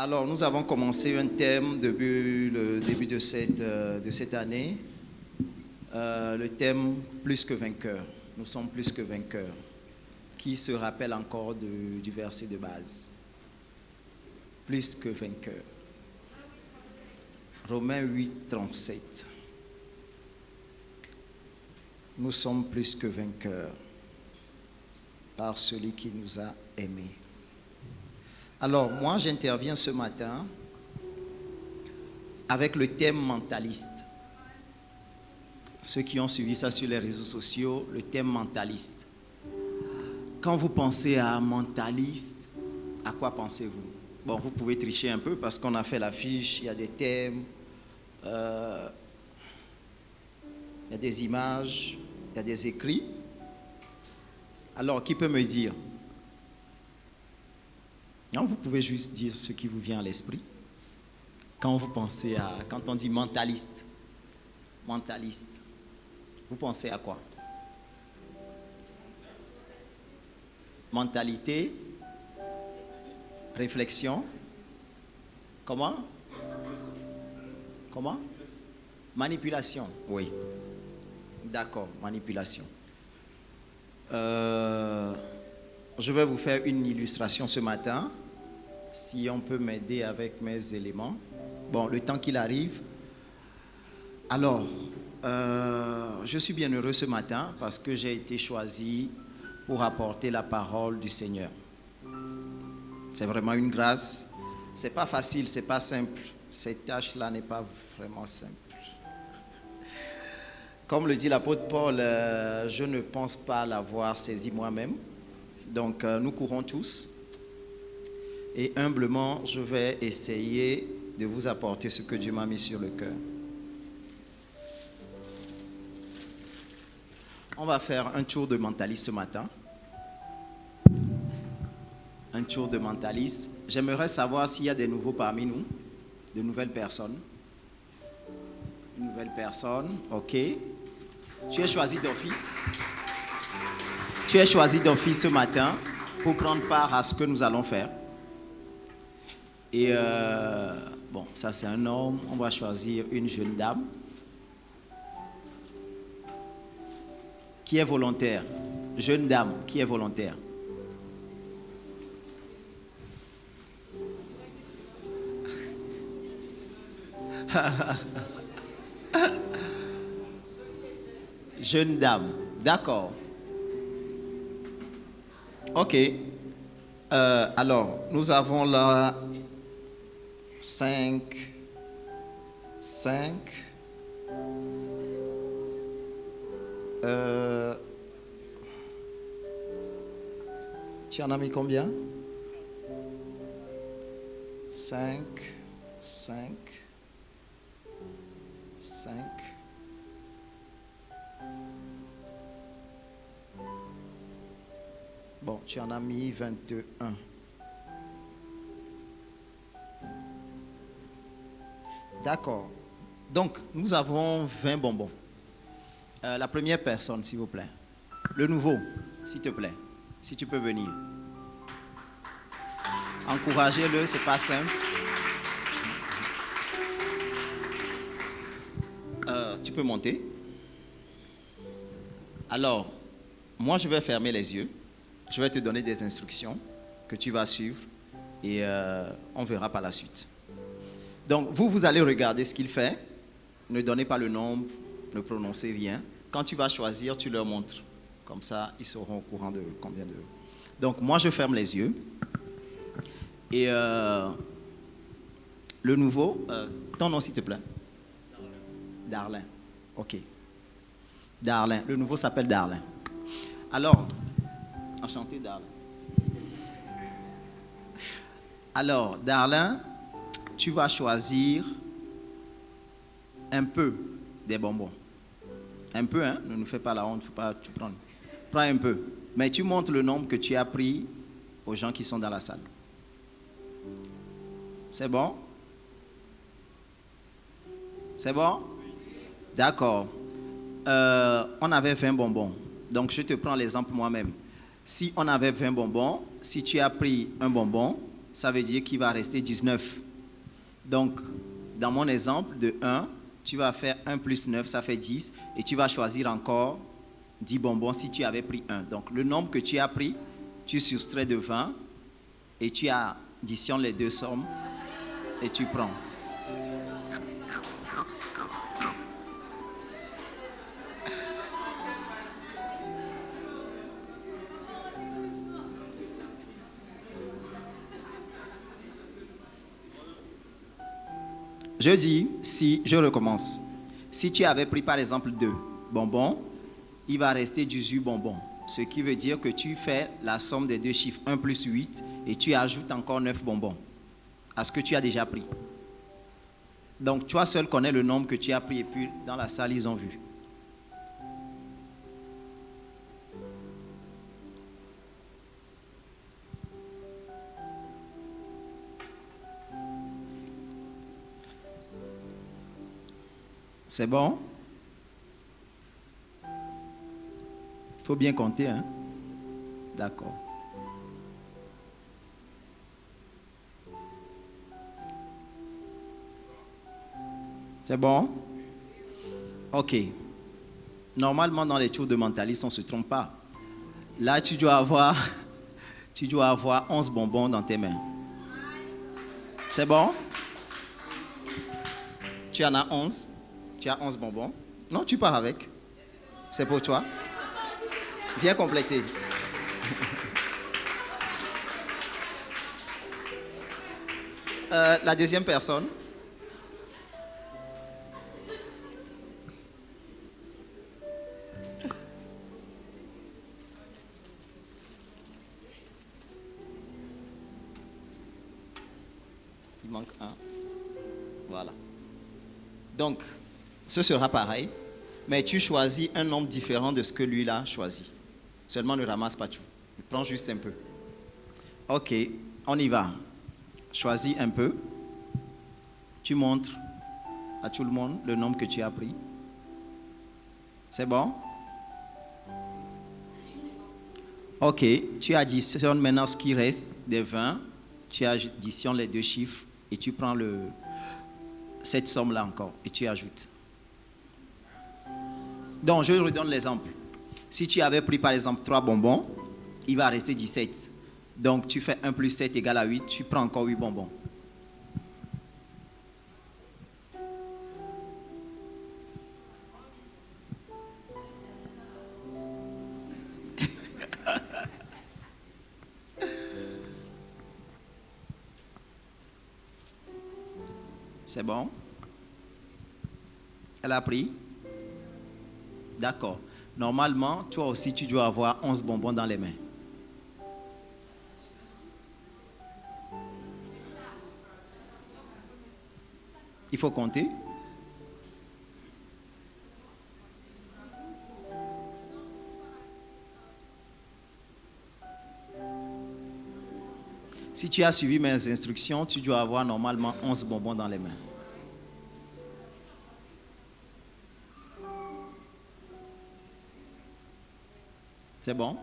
Alors, nous avons commencé un thème depuis le début de cette année. Le thème plus que vainqueur. Nous sommes plus que vainqueurs. Qui se rappelle encore du verset de base? Plus que vainqueurs. Romains 8, 37. Nous sommes plus que vainqueurs par celui qui nous a aimés. Alors, moi, j'interviens ce matin avec le thème mentaliste. Ceux qui ont suivi ça sur les réseaux sociaux, le thème mentaliste. Quand vous pensez à mentaliste, à quoi pensez-vous? Bon, vous pouvez tricher un peu parce qu'on a fait l'affiche, il y a des thèmes, il y a des images, il y a des écrits. Alors, qui peut me dire? Non, vous pouvez juste dire ce qui vous vient à l'esprit. Quand vous pensez à, quand on dit mentaliste, vous pensez à quoi? Mentalité, réflexion, comment? Manipulation, oui. D'accord, manipulation. Je vais vous faire une illustration ce matin. Si on peut m'aider avec mes éléments. Bon, le temps qu'il arrive. Alors, je suis bien heureux ce matin parce que j'ai été choisi pour apporter la parole du Seigneur. C'est vraiment une grâce. C'est pas facile, c'est pas simple. Cette tâche-là n'est pas vraiment simple. Comme le dit l'apôtre Paul, je ne pense pas l'avoir saisi moi-même. Donc, nous courons tous. Et humblement, je vais essayer de vous apporter ce que Dieu m'a mis sur le cœur. On va faire un tour de mentaliste ce matin. Un tour de mentaliste. J'aimerais savoir s'il y a des nouveaux parmi nous, de nouvelles personnes. Une nouvelle personne, ok. Tu es choisi d'office. Tu es choisi d'office ce matin pour prendre part à ce que nous allons faire. Et bon, ça c'est un homme. On va choisir une jeune dame qui est volontaire. Jeune dame qui est volontaire. Jeune dame, d'accord. Ok. Alors, nous avons là 5. Tu en as mis combien? 5. Bon, tu en as mis 21. D'accord. Donc, nous avons 20 bonbons. La première personne, s'il vous plaît. Le nouveau, s'il te plaît. Si tu peux venir. Encouragez-le, c'est pas simple. Tu peux monter. Alors, moi, je vais fermer les yeux. Je vais te donner des instructions que tu vas suivre et on verra par la suite. Donc, vous allez regarder ce qu'il fait. Ne donnez pas le nombre, ne prononcez rien. Quand tu vas choisir, tu leur montres. Comme ça, ils seront au courant de combien de... Donc, moi, je ferme les yeux. Et le nouveau, ton nom, s'il te plaît. Darlin. Ok. Darlin. Le nouveau s'appelle Darlin. Alors, enchanté, Darlin. Alors, Darlin, tu vas choisir un peu des bonbons. Un peu, hein? Ne nous fais pas la honte, il ne faut pas tout prendre. Prends un peu. Mais tu montres le nombre que tu as pris aux gens qui sont dans la salle. C'est bon? C'est bon? D'accord. On avait 20 bonbons. Donc, je te prends l'exemple moi-même. Si on avait 20 bonbons, si tu as pris un bonbon, ça veut dire qu'il va rester 19. Donc, dans mon exemple de 1, tu vas faire 1 plus 9, ça fait 10. Et tu vas choisir encore 10 bonbons si tu avais pris 1. Donc, le nombre que tu as pris, tu soustrais de 20 et tu additionnes les deux sommes et tu prends. Je dis, si je recommence, si tu avais pris par exemple 2 bonbons, il va rester 18 bonbons. Ce qui veut dire que tu fais la somme des deux chiffres 1 plus 8 et tu ajoutes encore 9 bonbons à ce que tu as déjà pris. Donc toi seul connais le nombre que tu as pris et puis dans la salle ils ont vu. C'est bon? Il faut bien compter, hein? D'accord. C'est bon? Ok. Normalement, dans les tours de mentaliste, on ne se trompe pas. Là, tu dois avoir 11 bonbons dans tes mains. C'est bon? Tu en as 11? Tu as 11 bonbons? Non, tu pars avec. C'est pour toi. Viens compléter. La deuxième personne. Il manque un. Voilà. Donc, ce sera pareil, mais tu choisis un nombre différent de ce que lui a choisi. Seulement ne ramasse pas tout. Prends juste un peu. Ok, on y va. Choisis un peu. Tu montres à tout le monde le nombre que tu as pris. C'est bon? Ok, tu additionnes maintenant ce qui reste des 20. Tu additionnes les deux chiffres et tu prends cette somme-là encore et tu ajoutes. Donc, je redonne l'exemple. Si tu avais pris par exemple 3 bonbons, il va rester 17. Donc, tu fais 1 plus 7 égale à 8, tu prends encore 8 bonbons. C'est bon? Elle a pris? D'accord. Normalement, toi aussi, tu dois avoir 11 bonbons dans les mains. Il faut compter. Si tu as suivi mes instructions, tu dois avoir normalement 11 bonbons dans les mains. C'est bon?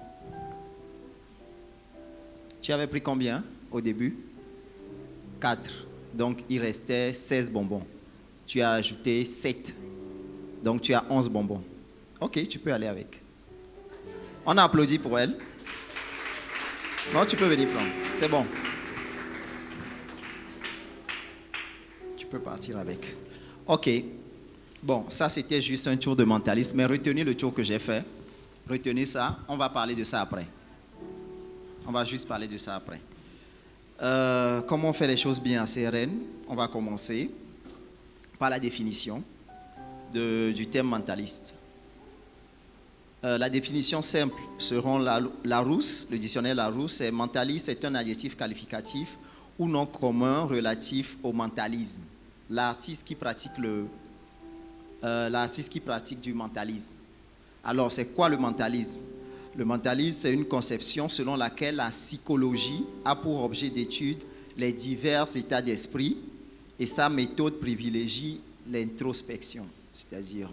Tu avais pris combien au début? 4. Donc, il restait 16 bonbons. Tu as ajouté 7. Donc, tu as 11 bonbons. Ok, tu peux aller avec. On a applaudi pour elle. Non, tu peux venir prendre. C'est bon. Tu peux partir avec. Ok. Bon, ça, c'était juste un tour de mentalisme. Mais retenez le tour que j'ai fait. Retenez ça. On va parler de ça après. On va juste parler de ça après. Comment on fait les choses bien à CRN? On va commencer par la définition du terme mentaliste. La définition simple selon Larousse, le dictionnaire Larousse, c'est mentaliste est un adjectif qualificatif ou nom commun relatif au mentalisme. L'artiste qui pratique du mentalisme. Alors, c'est quoi le mentalisme? Le mentalisme, c'est une conception selon laquelle la psychologie a pour objet d'étude les divers états d'esprit et sa méthode privilégie l'introspection, c'est-à-dire...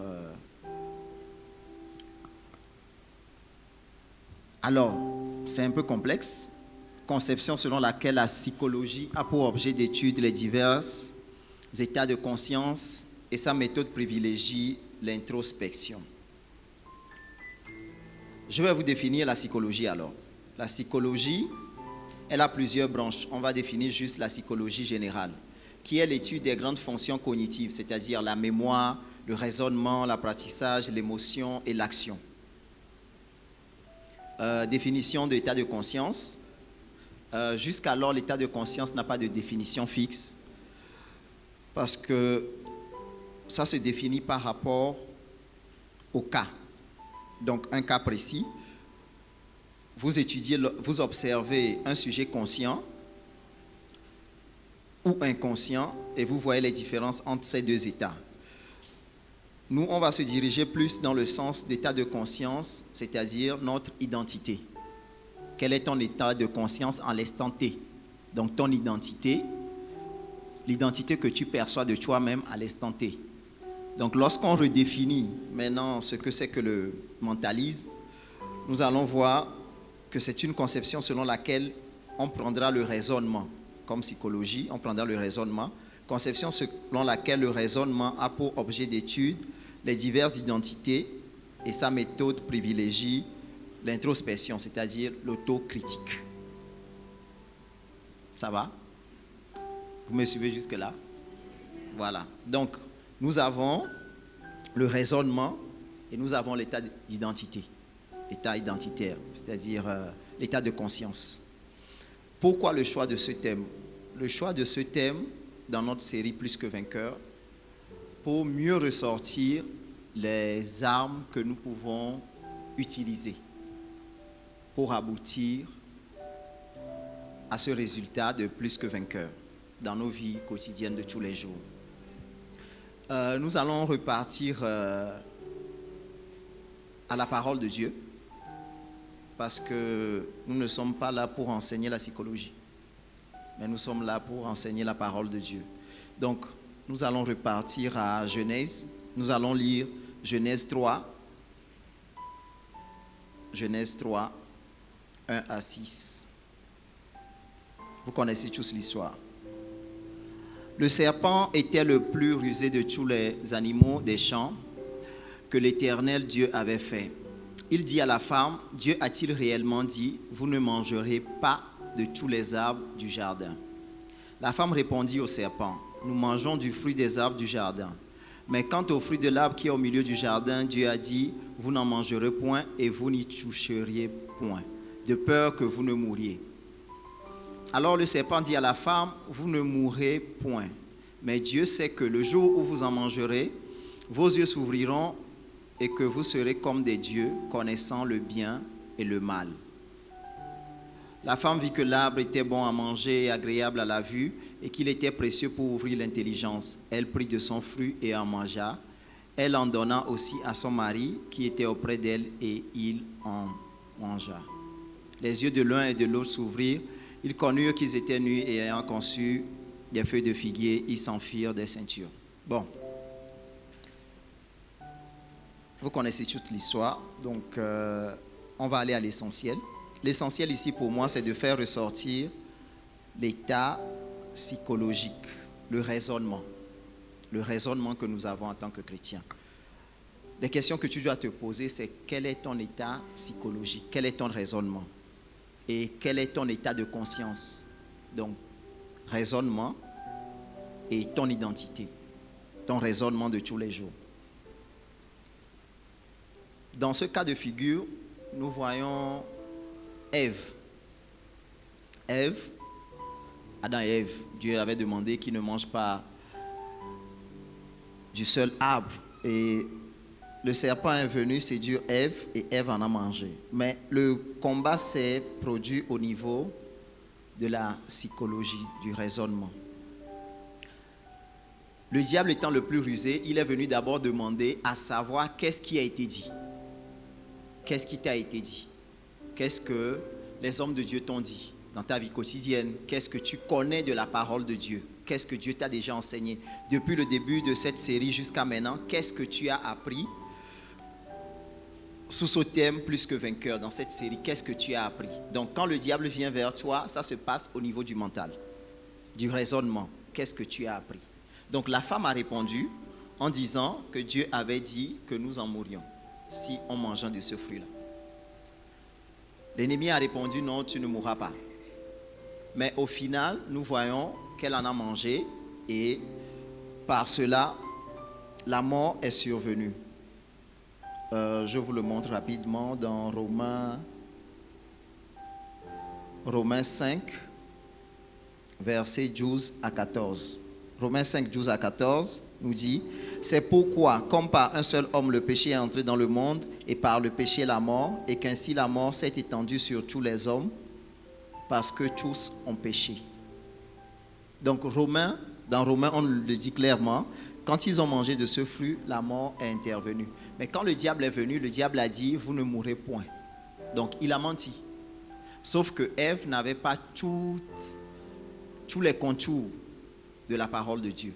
Alors, c'est un peu complexe, conception selon laquelle la psychologie a pour objet d'étude les divers états de conscience et sa méthode privilégie l'introspection. Je vais vous définir la psychologie alors. La psychologie, elle a plusieurs branches. On va définir juste la psychologie générale, qui est l'étude des grandes fonctions cognitives, c'est-à-dire la mémoire, le raisonnement, l'apprentissage, l'émotion et l'action. Définition de l'état de conscience. Jusqu'alors, l'état de conscience n'a pas de définition fixe parce que ça se définit par rapport au cas. Donc, un cas précis, vous observez un sujet conscient ou inconscient et vous voyez les différences entre ces deux états. Nous, on va se diriger plus dans le sens d'état de conscience, c'est-à-dire notre identité. Quel est ton état de conscience en l'instant T? Donc, ton identité, l'identité que tu perçois de toi-même à l'instant T. Donc, lorsqu'on redéfinit maintenant ce que c'est que le mentalisme, nous allons voir que c'est une conception selon laquelle on prendra le raisonnement. Comme psychologie, on prendra le raisonnement. Conception selon laquelle le raisonnement a pour objet d'étude les diverses identités et sa méthode privilégie l'introspection, c'est-à-dire l'autocritique. Ça va? Vous me suivez jusque-là? Voilà. Donc, nous avons le raisonnement et nous avons l'état d'identité, l'état identitaire, c'est-à-dire l'état de conscience. Pourquoi le choix de ce thème? Le choix de ce thème dans notre série Plus que vainqueur, pour mieux ressortir les armes que nous pouvons utiliser pour aboutir à ce résultat de plus que vainqueur dans nos vies quotidiennes de tous les jours. Nous allons repartir à la parole de Dieu parce que nous ne sommes pas là pour enseigner la psychologie, mais nous sommes là pour enseigner la parole de Dieu. Donc, nous allons repartir à Genèse. Nous allons lire Genèse 3. Genèse 3, 1 à 6. Vous connaissez tous l'histoire. Le serpent était le plus rusé de tous les animaux des champs que l'Éternel Dieu avait fait. Il dit à la femme, Dieu a-t-il réellement dit, vous ne mangerez pas de tous les arbres du jardin? La femme répondit au serpent, nous mangeons du fruit des arbres du jardin. Mais quant au fruit de l'arbre qui est au milieu du jardin, Dieu a dit, vous n'en mangerez point et vous n'y toucheriez point, de peur que vous ne mouriez. Alors le serpent dit à la femme, vous ne mourrez point. Mais Dieu sait que le jour où vous en mangerez, vos yeux s'ouvriront et que vous serez comme des dieux, connaissant le bien et le mal. La femme vit que l'arbre était bon à manger et agréable à la vue, et qu'il était précieux pour ouvrir l'intelligence. Elle prit de son fruit et en mangea. Elle en donna aussi à son mari qui était auprès d'elle, et il en mangea. Les yeux de l'un et de l'autre s'ouvrirent. Ils connurent qu'ils étaient nus et ayant conçu des feuilles de figuier, ils s'en firent des ceintures. Bon. Vous connaissez toute l'histoire, donc on va aller à l'essentiel. L'essentiel ici pour moi, c'est de faire ressortir l'état psychologique, le raisonnement que nous avons en tant que chrétiens. Les questions que tu dois te poser, c'est quel est ton état psychologique, quel est ton raisonnement et quel est ton état de conscience. Donc, raisonnement et ton identité, ton raisonnement de tous les jours. Dans ce cas de figure, nous voyons Ève. Adam et Ève, Dieu avait demandé qu'ils ne mangent pas du seul arbre. Et le serpent est venu séduire Ève et Ève en a mangé. Mais le combat s'est produit au niveau de la psychologie, du raisonnement. Le diable étant le plus rusé, il est venu d'abord demander à savoir qu'est-ce qui a été dit. Qu'est-ce qui t'a été dit? Qu'est-ce que les hommes de Dieu t'ont dit dans ta vie quotidienne? Qu'est-ce que tu connais de la parole de Dieu? Qu'est-ce que Dieu t'a déjà enseigné? Depuis le début de cette série jusqu'à maintenant, qu'est-ce que tu as appris sous ce thème plus que vainqueur dans cette série, qu'est-ce que tu as appris? Donc quand le diable vient vers toi, ça se passe au niveau du mental, du raisonnement. Qu'est-ce que tu as appris? Donc la femme a répondu en disant que Dieu avait dit que nous en mourions si on mangeait de ce fruit-là. L'ennemi a répondu non, tu ne mourras pas. Mais au final, nous voyons qu'elle en a mangé et par cela, la mort est survenue. Je vous le montre rapidement dans Romains 5, versets 12 à 14. Romains 5, 12 à 14 nous dit « C'est pourquoi, comme par un seul homme le péché est entré dans le monde, et par le péché la mort, et qu'ainsi la mort s'est étendue sur tous les hommes, parce que tous ont péché. » Donc dans Romains, on le dit clairement, quand ils ont mangé de ce fruit, la mort est intervenue. Mais quand le diable est venu, le diable a dit « Vous ne mourrez point ». Donc il a menti. Sauf que Ève n'avait pas tous les contours de la parole de Dieu.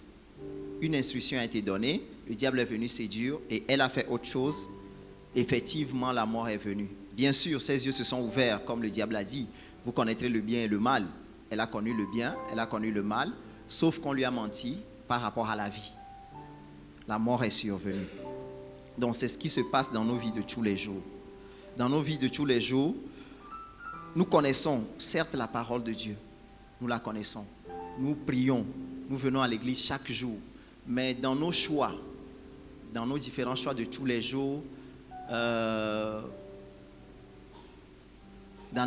Une instruction a été donnée, le diable est venu séduire et elle a fait autre chose. Effectivement, la mort est venue. Bien sûr, ses yeux se sont ouverts, comme le diable a dit. Vous connaîtrez le bien et le mal. Elle a connu le bien, elle a connu le mal, sauf qu'on lui a menti par rapport à la vie. La mort est survenue. Donc c'est ce qui se passe dans nos vies de tous les jours. Dans nos vies de tous les jours, nous connaissons certes la parole de Dieu. Nous la connaissons. Nous prions. Nous venons à l'église chaque jour. Mais dans nos choix, dans nos différents choix de tous les jours, dans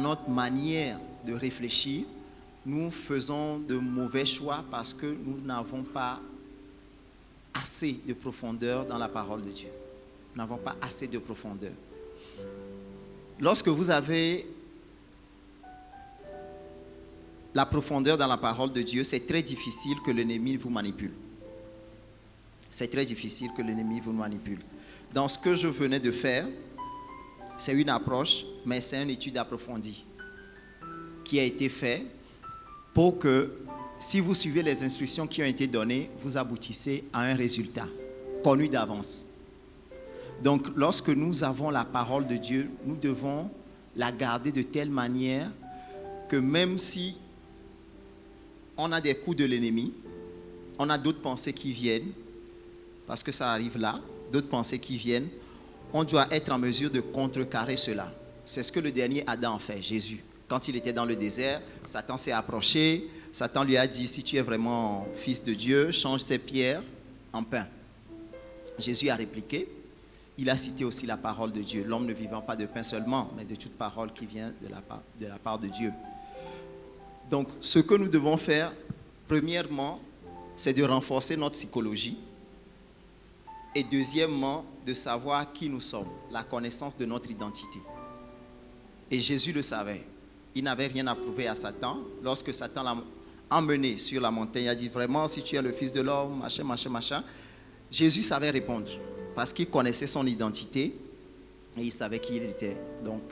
notre manière de réfléchir, nous faisons de mauvais choix parce que nous n'avons pas assez de profondeur dans la parole de Dieu. Nous n'avons pas assez de profondeur. Lorsque vous avez la profondeur dans la parole de Dieu, c'est très difficile que l'ennemi vous manipule. C'est très difficile que l'ennemi vous manipule. Dans ce que je venais de faire, c'est une approche, mais c'est une étude approfondie qui a été faite pour que, si vous suivez les instructions qui ont été données, vous aboutissez à un résultat connu d'avance. Donc, lorsque nous avons la parole de Dieu, nous devons la garder de telle manière que même si on a des coups de l'ennemi, on a d'autres pensées qui viennent, parce que ça arrive là, d'autres pensées qui viennent, on doit être en mesure de contrecarrer cela. C'est ce que le dernier Adam a fait, Jésus. Quand il était dans le désert, Satan s'est approché, Satan lui a dit, si tu es vraiment fils de Dieu, change ces pierres en pain. Jésus a répliqué, il a cité aussi la parole de Dieu, l'homme ne vivant pas de pain seulement, mais de toute parole qui vient de la part de Dieu. Donc, ce que nous devons faire, premièrement, c'est de renforcer notre psychologie. Et deuxièmement, de savoir qui nous sommes, la connaissance de notre identité. Et Jésus le savait. Il n'avait rien à prouver à Satan. Lorsque Satan l'a emmené sur la montagne, il a dit vraiment, si tu es le Fils de l'homme, machin, machin, machin. Jésus savait répondre parce qu'il connaissait son identité et il savait qui il était. Donc,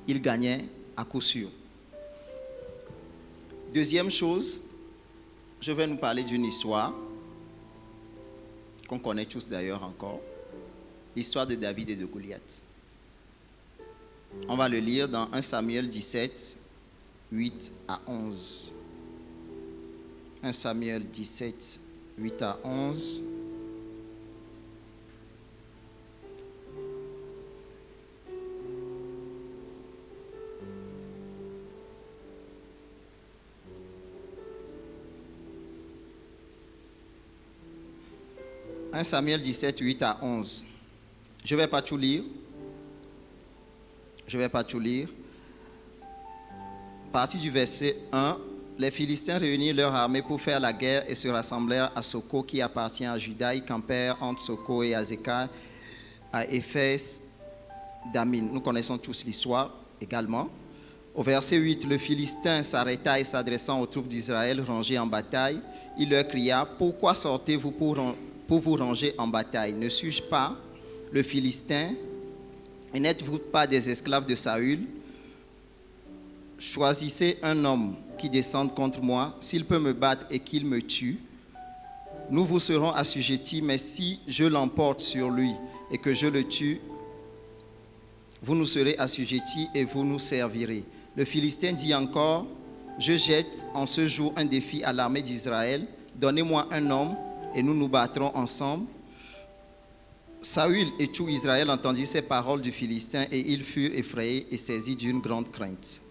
il gagnait à coup sûr. Deuxième chose, je vais nous parler d'une histoire qu'on connaît tous d'ailleurs encore, l'histoire de David et de Goliath. On va le lire dans 1 Samuel 17, 8 à 11. 1 Samuel 17, 8 à 11. « 1 Samuel 17, 8 à 11. Je ne vais pas tout lire. À partir du verset 1, les Philistins réunirent leur armée pour faire la guerre et se rassemblèrent à Soko qui appartient à Juda. Ils campèrent entre Soko et Azekah, à Éphès, d'Amin. Nous connaissons tous l'histoire également. Au verset 8, le Philistin s'arrêta et s'adressant aux troupes d'Israël rangées en bataille, il leur cria « Pourquoi sortez-vous pour vous ranger en bataille? Ne suis-je pas le Philistin? Et n'êtes-vous pas des esclaves de Saül? Choisissez un homme qui descende contre moi. S'il peut me battre et qu'il me tue, nous vous serons assujettis. Mais si je l'emporte sur lui et que je le tue, vous nous serez assujettis et vous nous servirez. Le Philistin dit encore, je jette en ce jour un défi à l'armée d'Israël. Donnez-moi un homme et nous nous battrons ensemble. Saül et tout Israël entendirent ces paroles du Philistin et ils furent effrayés et saisis d'une grande crainte.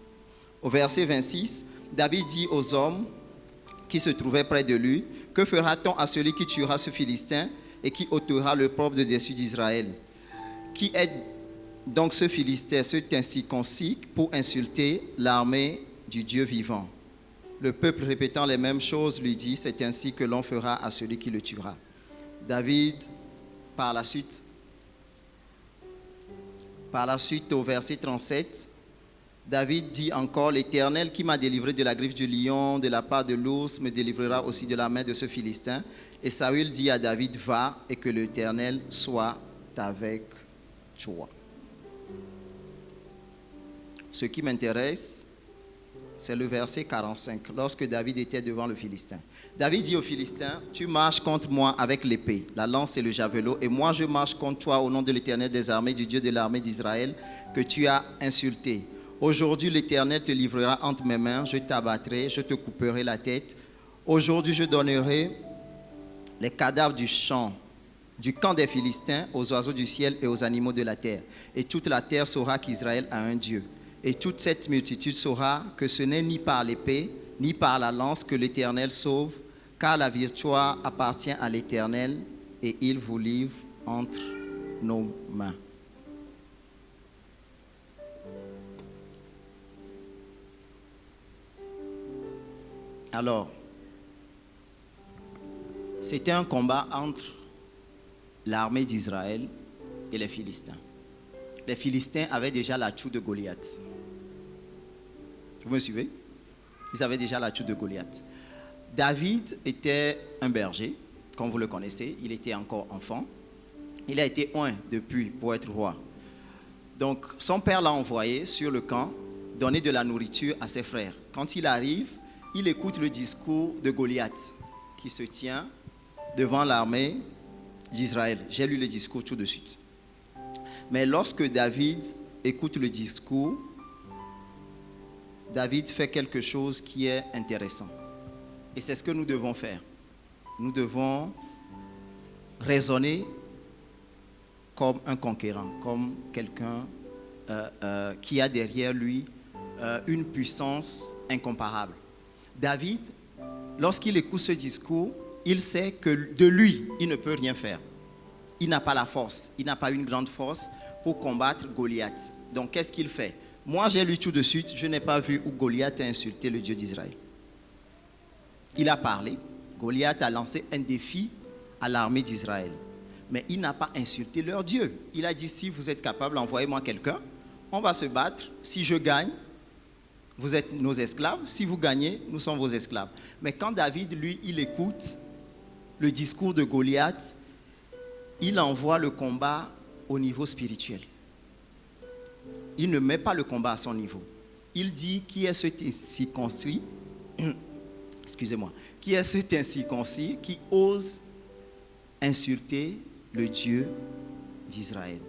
Au verset 26, David dit aux hommes qui se trouvaient près de lui, « Que fera-t-on à celui qui tuera ce Philistin et qui ôtera le propre de dessus d'Israël? Qui est donc ce Philistin, cet incirconcis, pour insulter l'armée du Dieu vivant? » Le peuple répétant les mêmes choses lui dit, « C'est ainsi que l'on fera à celui qui le tuera. » David, par la suite, au verset 37, David dit encore, « L'Éternel qui m'a délivré de la griffe du lion, de la part de l'ours, me délivrera aussi de la main de ce Philistin. » Et Saül dit à David, « Va et que l'Éternel soit avec toi. » Ce qui m'intéresse, c'est le verset 45, lorsque David était devant le Philistin. David dit au Philistin, « Tu marches contre moi avec l'épée, la lance et le javelot, et moi je marche contre toi au nom de l'Éternel des armées, du Dieu de l'armée d'Israël, que tu as insulté. Aujourd'hui l'Éternel te livrera entre mes mains, je t'abattrai, je te couperai la tête. Aujourd'hui je donnerai les cadavres du camp des Philistins aux oiseaux du ciel et aux animaux de la terre. Et toute la terre saura qu'Israël a un Dieu. Et toute cette multitude saura que ce n'est ni par l'épée, ni par la lance que l'Éternel sauve, car la victoire appartient à l'Éternel et il vous livre entre nos mains. » Alors, c'était un combat entre l'armée d'Israël et les Philistins. Les Philistins avaient déjà l'atout de Goliath. Vous me suivez? Ils avaient déjà l'atout de Goliath. David était un berger, comme vous le connaissez. Il était encore enfant. Il a été oint depuis pour être roi. Donc, son père l'a envoyé sur le camp donner de la nourriture à ses frères. Quand il arrive, il écoute le discours de Goliath qui se tient devant l'armée d'Israël. J'ai lu le discours tout de suite. Mais lorsque David écoute le discours, David fait quelque chose qui est intéressant. Et c'est ce que nous devons faire. Nous devons raisonner comme un conquérant, comme quelqu'un qui a derrière lui une puissance incomparable. David, lorsqu'il écoute ce discours, il sait que de lui, il ne peut rien faire. Il n'a pas la force, il n'a pas une grande force pour combattre Goliath. Donc, qu'est-ce qu'il fait? Moi, j'ai lu tout de suite, je n'ai pas vu où Goliath a insulté le Dieu d'Israël. Il a parlé, Goliath a lancé un défi à l'armée d'Israël. Mais il n'a pas insulté leur Dieu. Il a dit, si vous êtes capable, envoyez-moi quelqu'un, on va se battre. Si je gagne, vous êtes nos esclaves. Si vous gagnez, nous sommes vos esclaves. Mais quand David, lui, il écoute le discours de Goliath, il envoie le combat au niveau spirituel. Il ne met pas le combat à son niveau. Il dit, qui est cet incirconcis, qui est cet incirconcis qui ose insulter le Dieu d'Israël.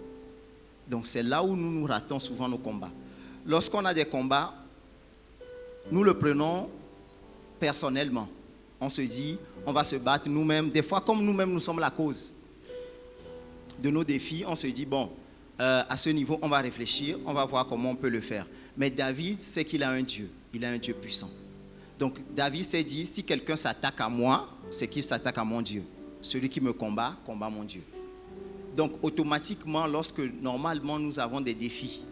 Donc c'est là où nous ratons souvent nos combats. Lorsqu'on a des combats, nous le prenons personnellement. On se dit, on va se battre nous-mêmes. Des fois, comme nous-mêmes, nous sommes la cause de nos défis, on se dit, bon, à ce niveau, on va réfléchir, on va voir comment on peut le faire. Mais David sait qu'il a un Dieu, il a un Dieu puissant. Donc David s'est dit, si quelqu'un s'attaque à moi, c'est qu'il s'attaque à mon Dieu. Celui qui me combat, combat mon Dieu. Donc automatiquement, lorsque normalement nous avons des défis,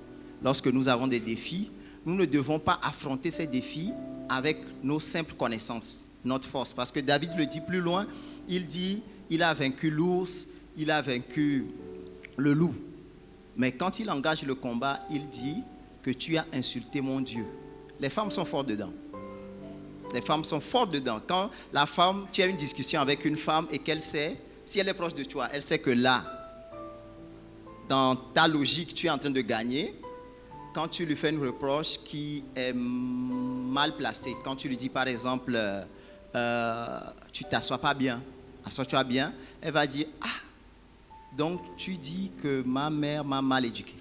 nous ne devons pas affronter ces défis avec nos simples connaissances, notre force. Parce que David le dit plus loin, il dit, il a vaincu l'ours, il a vaincu le loup. Mais quand il engage le combat, il dit que tu as insulté mon Dieu. Les femmes sont fortes dedans. Les femmes sont fortes dedans. Quand la femme, tu as une discussion avec une femme et qu'elle sait, si elle est proche de toi, elle sait que là, dans ta logique, tu es en train de gagner. Quand tu lui fais une reproche qui est mal placée, quand tu lui dis par exemple, tu t'assois pas bien, assois-toi bien, elle va dire, ah, donc tu dis que ma mère m'a mal éduqué.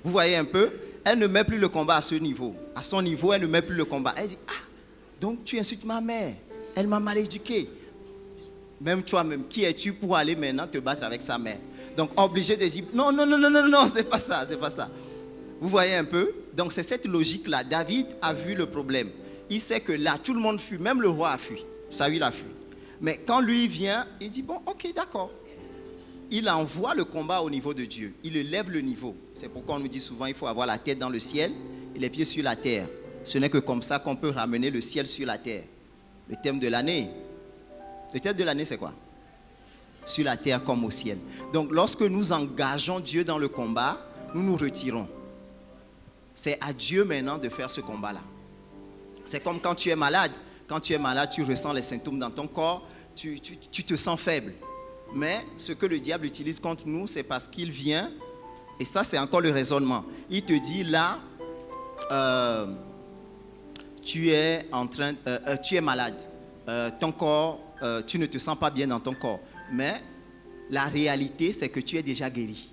Vous voyez un peu? Elle ne met plus le combat à ce niveau. À son niveau, elle ne met plus le combat. Elle dit, ah, donc tu insultes ma mère. Elle m'a mal éduqué. Même toi-même, qui es-tu pour aller maintenant te battre avec sa mère? Donc obligé de dire, non, non, non, non, non, non, c'est pas ça, c'est pas ça. Vous voyez un peu? Donc c'est cette logique-là. David a vu le problème. Il sait que là, tout le monde fuit, même le roi a fui. Saül a fui. Mais quand lui vient, il dit, bon, ok, d'accord. Il envoie le combat au niveau de Dieu. Il élève le niveau. C'est pourquoi on nous dit souvent, il faut avoir la tête dans le ciel et les pieds sur la terre. Ce n'est que comme ça qu'on peut ramener le ciel sur la terre. Le thème de l'année. Le thème de l'année, c'est quoi? Sur la terre comme au ciel. Donc, lorsque nous engageons Dieu dans le combat, nous nous retirons. C'est à Dieu maintenant de faire ce combat-là. C'est comme quand tu es malade. Quand tu es malade, tu ressens les symptômes dans ton corps, tu te sens faible. Mais ce que le diable utilise contre nous, c'est parce qu'il vient, et ça c'est encore le raisonnement. Il te dit là, tu es malade. Ton corps, tu ne te sens pas bien dans ton corps. Mais la réalité, c'est que tu es déjà guéri.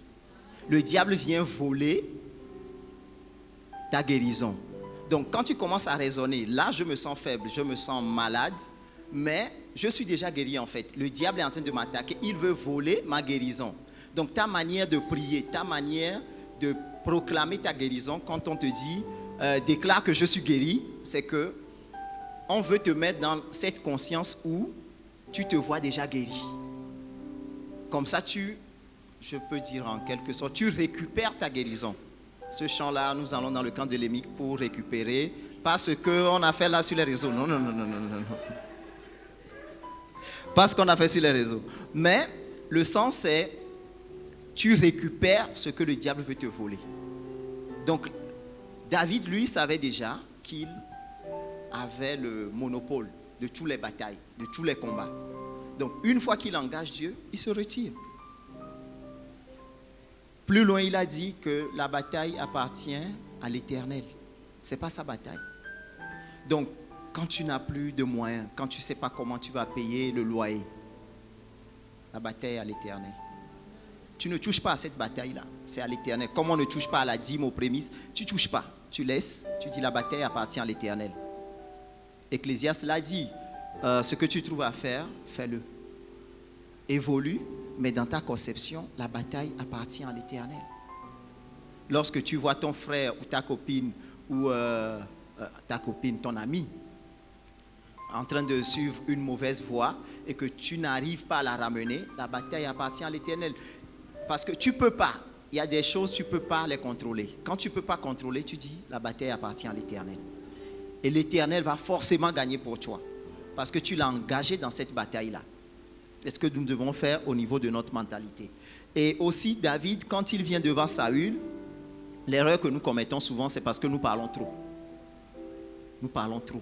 Le diable vient voler ta guérison. Donc, quand tu commences à raisonner, là, je me sens faible, je me sens malade, mais je suis déjà guéri en fait. Le diable est en train de m'attaquer, il veut voler ma guérison. Donc, ta manière de prier, ta manière de proclamer ta guérison, quand on te dit, déclare que je suis guéri, c'est que on veut te mettre dans cette conscience où tu te vois déjà guéri. Comme ça, je peux dire en quelque sorte, tu récupères ta guérison. Ce chant-là, nous allons dans le camp de l'émique pour récupérer. Pas ce qu'on a fait là sur les réseaux. Non, non, non, non, non, non. Pas ce qu'on a fait sur les réseaux. Mais le sens, c'est tu récupères ce que le diable veut te voler. Donc, David, lui, savait déjà qu'il avait le monopole de toutes les batailles, de tous les combats. Donc, une fois qu'il engage Dieu, il se retire. Plus loin, il a dit que la bataille appartient à l'Éternel. Ce n'est pas sa bataille. Donc, quand tu n'as plus de moyens, quand tu ne sais pas comment tu vas payer le loyer, la bataille est à l'Éternel. Tu ne touches pas à cette bataille-là. C'est à l'Éternel. Comme on ne touche pas à la dîme, aux prémices, tu ne touches pas. Tu laisses, tu dis la bataille appartient à l'Éternel. Ecclésiaste l'a dit, ce que tu trouves à faire, fais-le. Évolue. Mais dans ta conception, la bataille appartient à l'Éternel. Lorsque tu vois ton frère ou ta copine, ton ami, en train de suivre une mauvaise voie et que tu n'arrives pas à la ramener, la bataille appartient à l'Éternel. Parce que tu ne peux pas. Il y a des choses, tu ne peux pas les contrôler. Quand tu ne peux pas contrôler, tu dis, la bataille appartient à l'Éternel. Et l'Éternel va forcément gagner pour toi. Parce que tu l'as engagé dans cette bataille-là. C'est ce que nous devons faire au niveau de notre mentalité. Et aussi, David, quand il vient devant Saül, l'erreur que nous commettons souvent, c'est parce que nous parlons trop. Nous parlons trop.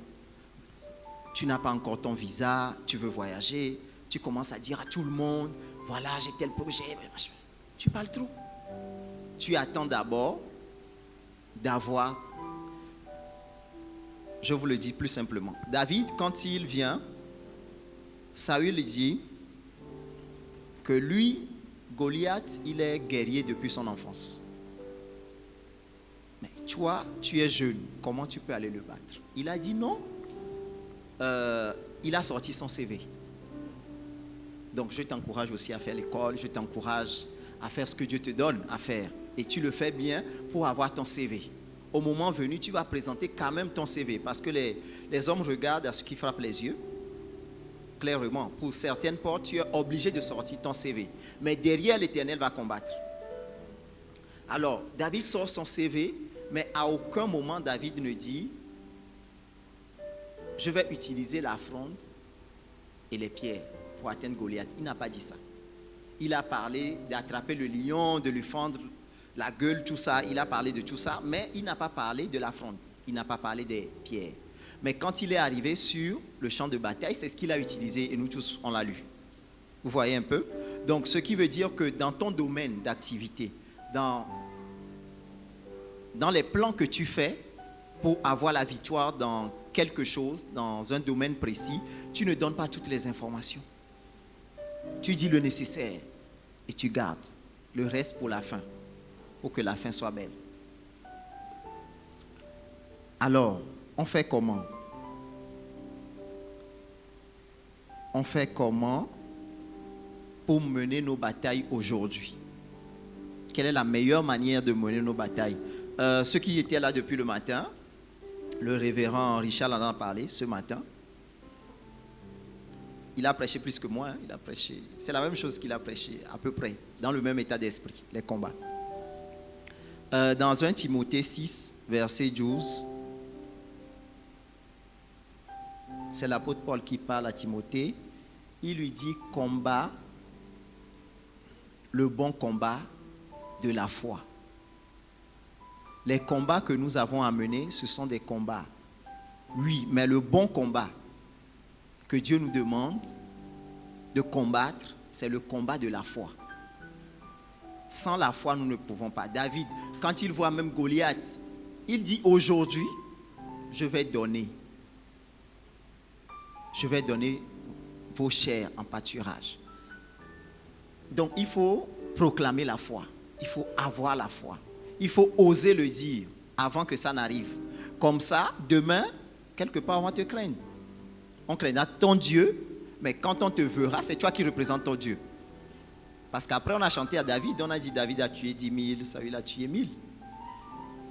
Tu n'as pas encore ton visa, tu veux voyager, tu commences à dire à tout le monde, voilà, j'ai tel projet. Tu parles trop. Tu attends d'abord d'avoir, je vous le dis plus simplement. David, quand il vient, Saül dit que lui, Goliath, il est guerrier depuis son enfance. Mais toi, tu es jeune, comment tu peux aller le battre? Il a dit non. Il a sorti son CV. Donc je t'encourage aussi à faire l'école, je t'encourage à faire ce que Dieu te donne à faire. Et tu le fais bien pour avoir ton CV. Au moment venu, tu vas présenter quand même ton CV. Parce que les hommes regardent à ce qui frappe les yeux. Clairement, pour certaines portes, tu es obligé de sortir ton CV. Mais derrière, l'Éternel va combattre. Alors, David sort son CV, mais à aucun moment, David ne dit « Je vais utiliser la fronde et les pierres pour atteindre Goliath ». Il n'a pas dit ça. Il a parlé d'attraper le lion, de lui fendre la gueule, tout ça. Il a parlé de tout ça, mais il n'a pas parlé de la fronde. Il n'a pas parlé des pierres. Mais quand il est arrivé sur le champ de bataille, c'est ce qu'il a utilisé et nous tous, on l'a lu. Vous voyez un peu? Donc, ce qui veut dire que dans ton domaine d'activité, dans les plans que tu fais pour avoir la victoire dans quelque chose, dans un domaine précis, tu ne donnes pas toutes les informations. Tu dis le nécessaire et tu gardes le reste pour la fin, pour que la fin soit belle. Alors, on fait comment? On fait comment pour mener nos batailles aujourd'hui? Quelle est la meilleure manière de mener nos batailles? Ceux qui étaient là depuis le matin, le révérend Richard en a parlé ce matin. Il a prêché plus que moi, hein. Il a prêché. C'est la même chose qu'il a prêché, à peu près, dans le même état d'esprit, les combats. Dans 1 Timothée 6, verset 12, c'est l'apôtre Paul qui parle à Timothée. Il lui dit « Combat le bon combat de la foi ». Les combats que nous avons à mener, ce sont des combats. Oui, mais le bon combat que Dieu nous demande de combattre, c'est le combat de la foi. Sans la foi, nous ne pouvons pas. David, quand il voit même Goliath, il dit aujourd'hui, je vais donner vos chairs en pâturage. Donc il faut proclamer la foi. Il faut avoir la foi. Il faut oser le dire avant que ça n'arrive. Comme ça, demain, quelque part, on va te craindre. On craindra ton Dieu, mais quand on te verra, c'est toi qui représentes ton Dieu. Parce qu'après, on a chanté à David, on a dit David a tué 10 000, Saül a tué 1000.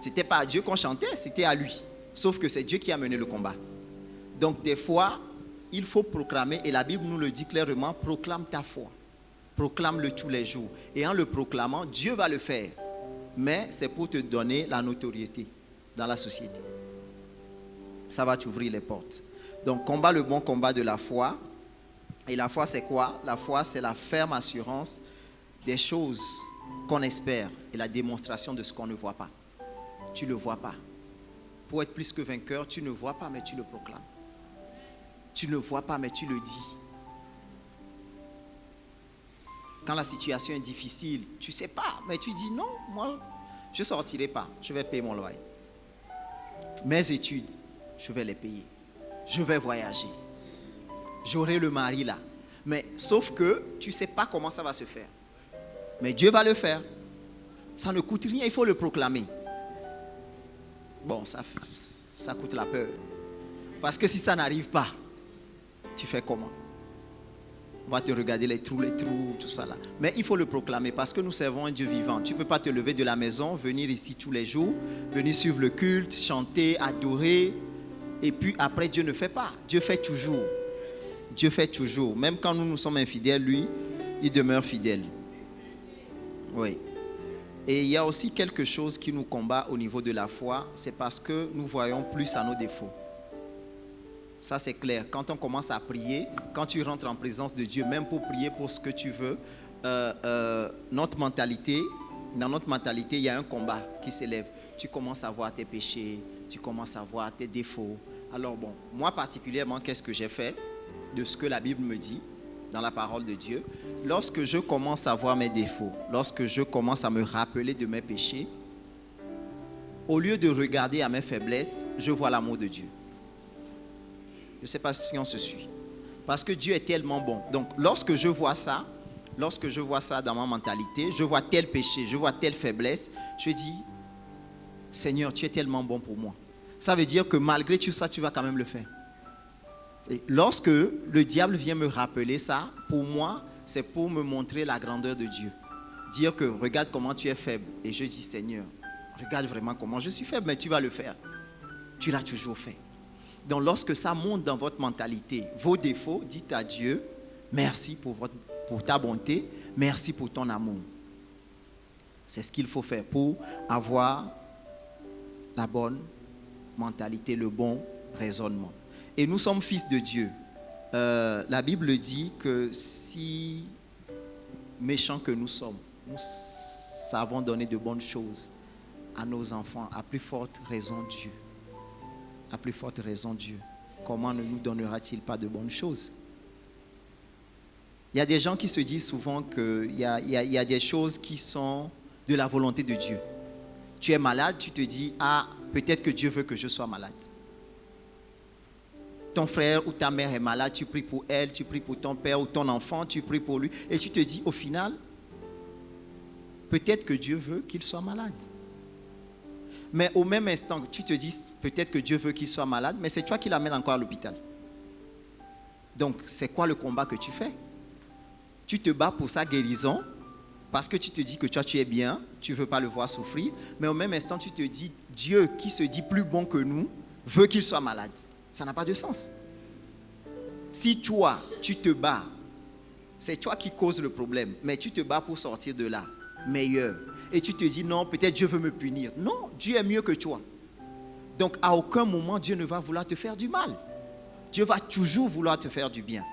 Ce n'était pas à Dieu qu'on chantait, c'était à lui. Sauf que c'est Dieu qui a mené le combat. Donc des fois, il faut proclamer, et la Bible nous le dit clairement, proclame ta foi. Proclame-le tous les jours. Et en le proclamant, Dieu va le faire. Mais c'est pour te donner la notoriété dans la société. Ça va t'ouvrir les portes. Donc, combat le bon combat de la foi. Et la foi, c'est quoi? La foi, c'est la ferme assurance des choses qu'on espère et la démonstration de ce qu'on ne voit pas. Tu ne le vois pas. Pour être plus que vainqueur, tu ne vois pas, mais tu le proclames. Tu ne vois pas, mais tu le dis. Quand la situation est difficile, tu ne sais pas, mais tu dis non, moi, je ne sortirai pas, je vais payer mon loyer. Mes études, je vais les payer. Je vais voyager. J'aurai le mari là. Mais sauf que tu ne sais pas comment ça va se faire. Mais Dieu va le faire. Ça ne coûte rien, il faut le proclamer. Bon, ça coûte la peur. Parce que si ça n'arrive pas, tu fais comment? On va te regarder les trous, tout ça là. Mais il faut le proclamer parce que nous servons un Dieu vivant. Tu ne peux pas te lever de la maison, venir ici tous les jours, venir suivre le culte, chanter, adorer. Et puis après, Dieu ne fait pas. Dieu fait toujours. Dieu fait toujours. Même quand nous sommes infidèles, lui, il demeure fidèle. Oui. Et il y a aussi quelque chose qui nous combat au niveau de la foi. C'est parce que nous voyons plus à nos défauts. Ça, c'est clair. Quand on commence à prier, quand tu rentres en présence de Dieu, même pour prier pour ce que tu veux, dans notre mentalité, il y a un combat qui s'élève. Tu commences à voir tes péchés, tu commences à voir tes défauts. Alors bon, moi particulièrement, qu'est-ce que j'ai fait de ce que la Bible me dit dans la parole de Dieu? Lorsque je commence à voir mes défauts, lorsque je commence à me rappeler de mes péchés, au lieu de regarder à mes faiblesses, je vois l'amour de Dieu. Je ne sais pas si on se suit. Parce que Dieu est tellement bon. Donc, lorsque je vois ça dans ma mentalité, je vois tel péché, je vois telle faiblesse, je dis, Seigneur, tu es tellement bon pour moi. Ça veut dire que malgré tout ça, tu vas quand même le faire. Et lorsque le diable vient me rappeler ça, pour moi, c'est pour me montrer la grandeur de Dieu. Dire que, regarde comment tu es faible. Et je dis, Seigneur, regarde vraiment comment je suis faible, mais tu vas le faire. Tu l'as toujours fait. Donc lorsque ça monte dans votre mentalité, vos défauts, dites à Dieu, merci pour ta bonté, merci pour ton amour. C'est ce qu'il faut faire pour avoir la bonne mentalité, le bon raisonnement. Et nous sommes fils de Dieu. La Bible dit que si méchants que nous sommes, nous savons donner de bonnes choses à nos enfants, à plus forte raison Dieu. À plus forte raison Dieu. Comment ne nous donnera-t-il pas de bonnes choses? Il y a des gens qui se disent souvent qu'il y a des choses qui sont de la volonté de Dieu. Tu es malade, tu te dis, ah, peut-être que Dieu veut que je sois malade. Ton frère ou ta mère est malade, tu pries pour elle, tu pries pour ton père ou ton enfant, tu pries pour lui. Et tu te dis, au final, peut-être que Dieu veut qu'il soit malade. Mais au même instant, tu te dis peut-être que Dieu veut qu'il soit malade, mais c'est toi qui l'amènes encore à l'hôpital. Donc, c'est quoi le combat que tu fais? Tu te bats pour sa guérison parce que tu te dis que toi, tu es bien, tu ne veux pas le voir souffrir, mais au même instant, tu te dis, Dieu qui se dit plus bon que nous, veut qu'il soit malade. Ça n'a pas de sens. Si toi, tu te bats, c'est toi qui causes le problème, mais tu te bats pour sortir de là, meilleur. Et tu te dis, non, peut-être Dieu veut me punir. Non, Dieu est mieux que toi. Donc, à aucun moment, Dieu ne va vouloir te faire du mal. Dieu va toujours vouloir te faire du bien.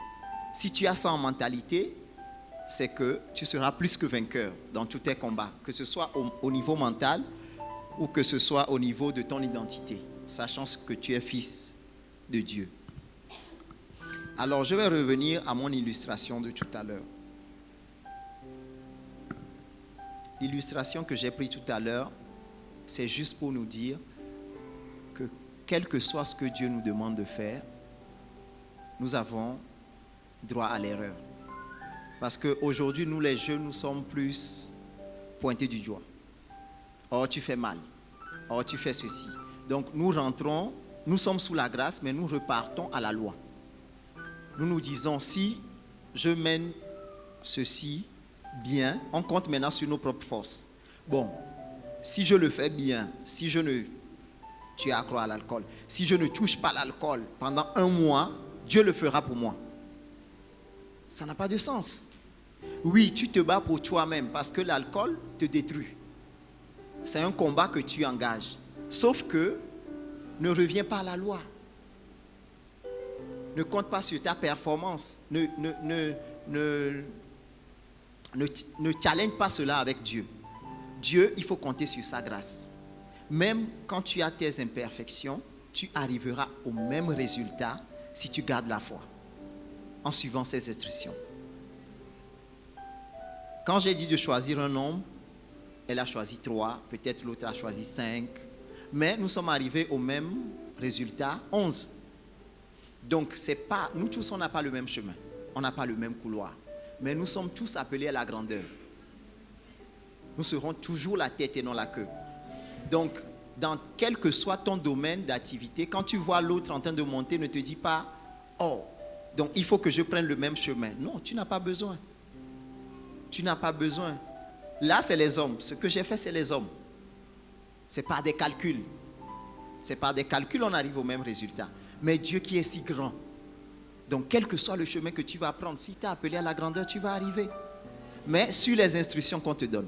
Si tu as ça en mentalité, c'est que tu seras plus que vainqueur dans tous tes combats, que ce soit au niveau mental ou que ce soit au niveau de ton identité, sachant que tu es fils de Dieu. Alors, je vais revenir à mon illustration de tout à l'heure. L'illustration que j'ai prise tout à l'heure, c'est juste pour nous dire que quel que soit ce que Dieu nous demande de faire, nous avons droit à l'erreur. Parce qu'aujourd'hui, nous les jeunes, nous sommes plus pointés du doigt. Oh, tu fais mal. Oh, tu fais ceci. Donc, nous rentrons, nous sommes sous la grâce, mais nous repartons à la loi. Nous nous disons, si je mène ceci bien, on compte maintenant sur nos propres forces. Bon, si je le fais bien, si je ne... Tu es accro à l'alcool. Si je ne touche pas l'alcool pendant 1 mois, Dieu le fera pour moi. Ça n'a pas de sens. Oui, tu te bats pour toi-même parce que l'alcool te détruit. C'est un combat que tu engages. Sauf que ne reviens pas à la loi. Ne compte pas sur ta performance. Ne challenge pas cela avec Dieu. Dieu, il faut compter sur sa grâce. Même quand tu as tes imperfections, tu arriveras au même résultat si tu gardes la foi en suivant ses instructions. Quand j'ai dit de choisir un nombre, elle a choisi 3, peut-être l'autre a choisi 5, mais nous sommes arrivés au même résultat, 11. Donc, nous tous, on n'a pas le même chemin, on n'a pas le même couloir, mais nous sommes tous appelés à la grandeur. Nous serons toujours la tête et non la queue. Donc, dans quel que soit ton domaine d'activité, quand tu vois l'autre en train de monter, ne te dis pas, oh, donc il faut que je prenne le même chemin. Non, tu n'as pas besoin. Tu n'as pas besoin. Là, c'est les hommes. Ce que j'ai fait, c'est les hommes. Ce n'est pas des calculs. Ce n'est pas des calculs, on arrive au même résultat. Mais Dieu qui est si grand. Donc, quel que soit le chemin que tu vas prendre, si tu es appelé à la grandeur, tu vas arriver. Mais sur les instructions qu'on te donne.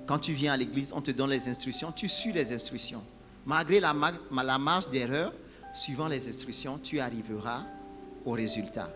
Quand tu viens à l'église, on te donne les instructions, tu suis les instructions. Malgré la marge d'erreur, suivant les instructions, tu arriveras au résultat.